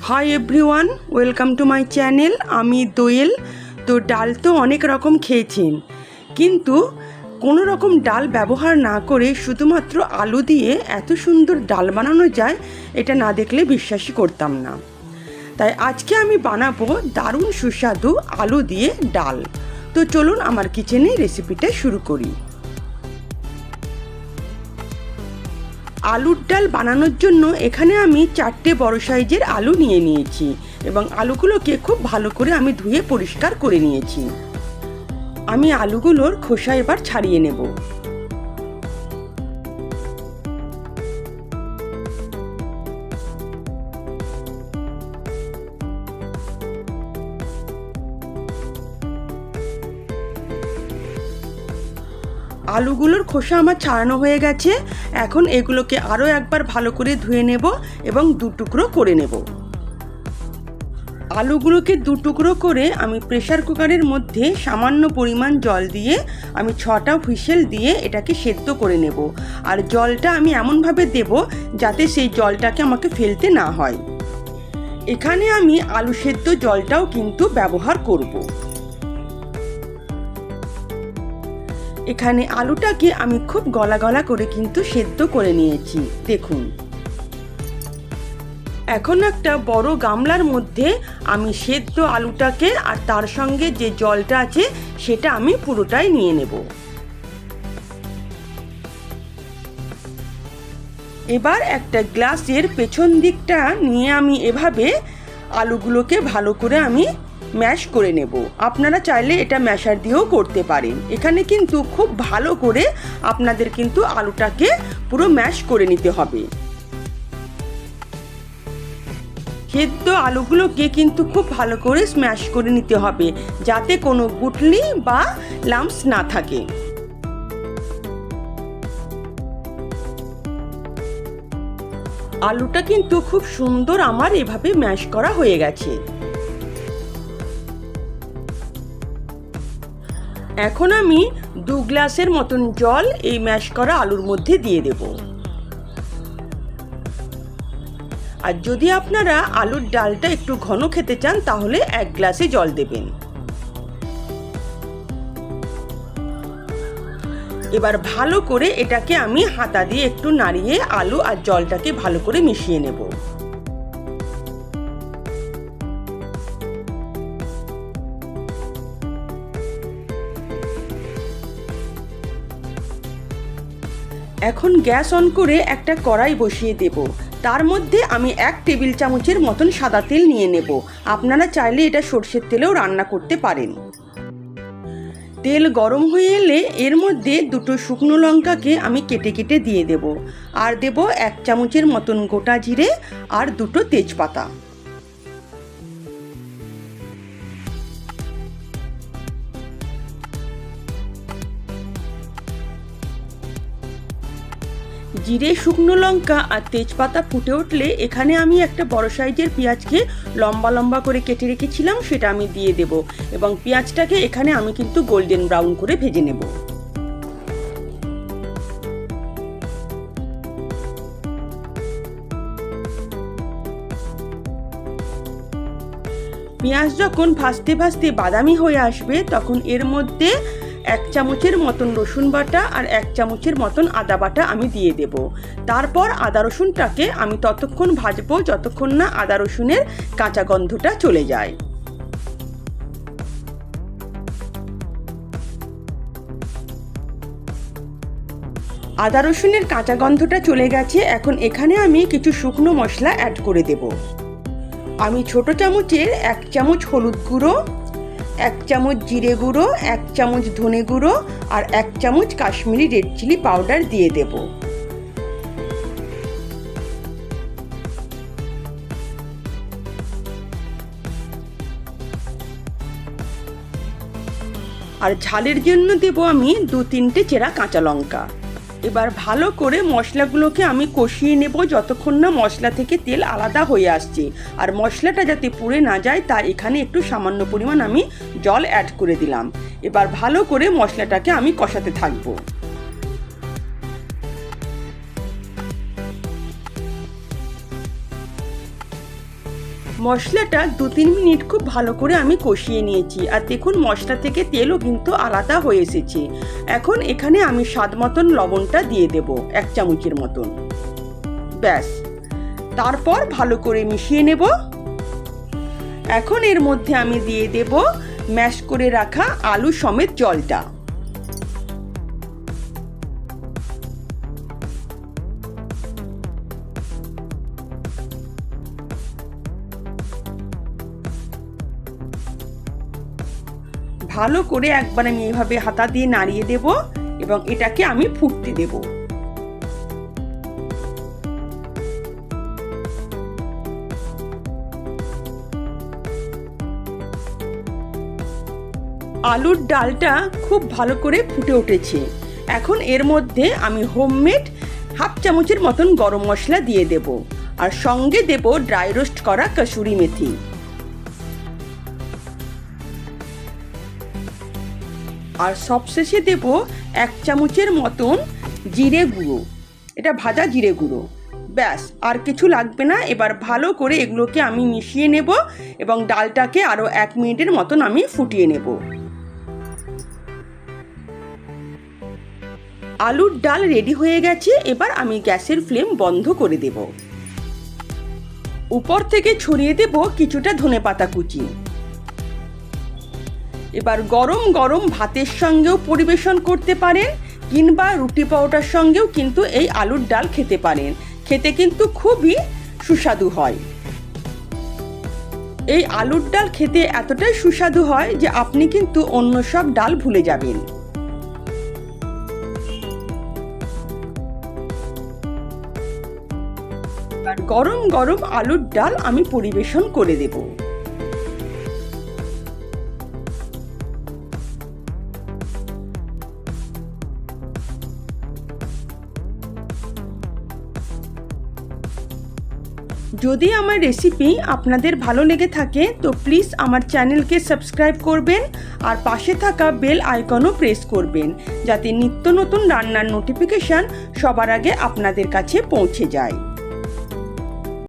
Hi everyone, welcome to my channel. আমি দোয়েল। তো ডাল তো অনেক রকম খেয়েছেন, কিন্তু কোনো রকম ডাল ব্যবহার না করে শুধুমাত্র আলু দিয়ে এত সুন্দর ডাল বানানো যায়, এটা না দেখলে বিশ্বাসই করতাম না। তাই আজকে আমি বানাবো দারুণ সুস্বাদু আলু দিয়ে ডাল। তো চলুন আমার কিচেনে রেসিপিটা শুরু করি। আলুর ডাল বানানোর জন্য এখানে আমি 4টে বড় সাইজের আলু নিয়ে নিয়েছি এবং আলুগুলোকে খুব ভালো করে আমি ধুয়ে পরিষ্কার করে নিয়েছি। আমি আলুগুলোর খোসা এবার ছাড়িয়ে নেব। আলুগুলোর খোসা আমার ছাড়ানো হয়ে গেছে। এখন এগুলোকে আরও একবার ভালো করে ধুয়ে নেব এবং 2 টুকরো করে নেব। আলুগুলোকে 2 টুকরো করে আমি প্রেসার কুকারের মধ্যে সামান্য পরিমাণ জল দিয়ে আমি 6টা হুইসেল দিয়ে এটাকে সেদ্ধ করে নেব। আর জলটা আমি এমনভাবে দেব যাতে সেই জলটাকে আমাকে ফেলতে না হয়। এখানে আমি আলু সেদ্ধ জলটাও কিন্তু ব্যবহার করব। এখানে আলুটাকে আমি খুব গলা গলা করে কিন্তু সেদ্ধ করে নিয়েছি, দেখুন। এখন একটা বড় গামলার মধ্যে আমি সেদ্ধ আলুটাকে আর তার সঙ্গে যে জলটা আছে সেটা আমি পুরোটাই নিয়ে নেব। এবার একটা গ্লাসের পেছন দিকটা নিয়ে আমি এভাবে আলুগুলোকে ভালো করে আমি ম্যাশ করে নেব। আপনারা চাইলে এটা ম্যাশার দিয়েও করতে পারেন। এখানে কিন্তু খুব ভালো করে আপনাদের কিন্তু আলুটাকে পুরো ম্যাশ করে নিতে হবে। সেদ্ধ আলুগুলোকে কিন্তু খুব ভালো করে স্ম্যাশ করে নিতে হবে, যাতে কোনো গুটলি বা লাম্পস না থাকে। আলুটা কিন্তু খুব সুন্দর আমার এভাবে ম্যাশ করা হয়ে গেছে। এখন আমি 2 গ্লাসের মতন জল এই ম্যাশ করা আলুর মধ্যে দিয়ে দেব। আর যদি আপনারা আলুর ডালটা একটু ঘন খেতে চান তাহলে 1 গ্লাসে জল দেবেন। এবার ভালো করে এটাকে আমি হাতা দিয়ে একটু নাড়িয়ে আলু আর জলটাকে ভালো করে মিশিয়ে নেব। এখন গ্যাস অন করে একটা কড়াই বসিয়ে দেব। তার মধ্যে আমি 1 টেবিল চামচের মতন সাদা তেল নিয়ে নেব। আপনারা চাইলে এটা সরষের তেলেও রান্না করতে পারেন। তেল গরম হয়ে এলে এর মধ্যে 2টো শুকনো লঙ্কাকে আমি কেটে কেটে দিয়ে দেব। আর দেব 1 চামচের মতন গোটা জিরে আর 2টো তেজপাতা। জিরে, শুকনো লঙ্কা আর তেজপাতা ফুটে উঠলে এখানে আমি একটা বড় সাইজের পেঁয়াজকে লম্বা লম্বা করে কেটে রেখেছিলাম, সেটা আমি দিয়ে দেব এবং পেঁয়াজটাকে এখানে আমি কিন্তু গোল্ডেন ব্রাউন করে ভেজে নেব। পেঁয়াজ যখন ভাজতে ভাজতে বাদামি হয়ে আসবে তখন এর মধ্যে 1 চামচের মতন রসুন বাটা আর 1 চামচের মতন আদা বাটা আমি দিয়ে দেব। তারপর আদা রসুনটাকে আমি ততক্ষণ ভাজবো যতক্ষণ না আদা রসুনের কাঁচা গন্ধটা চলে যায়। আদা রসুনের কাঁচা গন্ধটা চলে গেছে। এখন এখানে আমি কিছু শুকনো মশলা অ্যাড করে দেব। আমি ছোট চামচের 1 চামচ হলুদ গুঁড়ো, 1 চামচ জিরে গুঁড়ো, 1 চামচ ধনে গুঁড়ো আর 1 চামচ কাশ্মীরি রেড চিলি পাউডার দিয়ে দেব। আর ঝালের জন্য দেব আমি 2-3টে চেরা কাঁচা লঙ্কা। এবার ভালো করে মশলাগুলোকে আমি কষিয়ে নেব যতক্ষণ না মশলা থেকে তেল আলাদা হয়ে আসছে। আর মশলাটা যাতে পুড়ে না যায় তাই এখানে একটু সামান্য পরিমাণ আমি জল অ্যাড করে দিলাম। এবার ভালো করে মশলাটাকে আমি কষাতে থাকবো। মশলাটা 2-3 মিনিট খুব ভালো করে আমি কষিয়ে নিয়েছি। আর দেখুন মশলা থেকে তেলও কিন্তু আলাদা হয়ে এসেছে। এখন এখানে আমি স্বাদ মতন লবণটা দিয়ে দেব 1 চামচের মতন। ব্যাস, তারপর ভালো করে মিশিয়ে নেব। এখন এর মধ্যে আমি দিয়ে দেব ম্যাশ করে রাখা আলু সমেত জলটা। ভালো করে একবার আমি এইভাবে হাতা দিয়ে নাড়িয়ে দেব এবং এটাকে আমি ফুটতে দেব। আলুর ডালটা খুব ভালো করে ফুটে উঠেছে। এখন এর মধ্যে আমি হোমমেড 1/2 চামচের মতন গরম মশলা দিয়ে দেব আর সঙ্গে দেব ড্রাই রোস্ট করা কসুরি মেথি। আর সবশেষে দেব 1 চামচের মতন জিরে গুঁড়ো, এটা ভাজা জিরে গুঁড়ো। ব্যাস, আর কিছু লাগবে না। এবার ভালো করে এগুলোকে আমি মিশিয়ে নেব এবং ডালটাকে আরও 1 মিনিটের মতন আমি ফুটিয়ে নেব। আলুর ডাল রেডি হয়ে গেছে। এবার আমি গ্যাসের ফ্লেম বন্ধ করে দেব। উপর থেকে ছড়িয়ে দেব কিছুটা ধনেপাতা কুচি। এবার গরম গরম ভাতের সঙ্গেও পরিবেশন করতে পারেন কিংবা রুটি পরোটার সঙ্গেও কিন্তু এই আলুর ডাল খেতে পারেন। খেতে কিন্তু খুবই সুস্বাদু হয়। এই আলুর ডাল খেতে এতটাই সুস্বাদু হয় যে আপনি কিন্তু অন্য সব ডাল ভুলে যাবেন। গরম গরম আলুর ডাল আমি পরিবেশন করে দেব। যদি আমার রেসিপি আপনাদের ভালো লেগে থাকে তো প্লিজ আমার চ্যানেলকে সাবস্ক্রাইব করবেন আর পাশে থাকা বেল আইকনও প্রেস করবেন যাতে নিত্য নতুন রান্নার নোটিফিকেশান সবার আগে আপনাদের কাছে পৌঁছে যায়।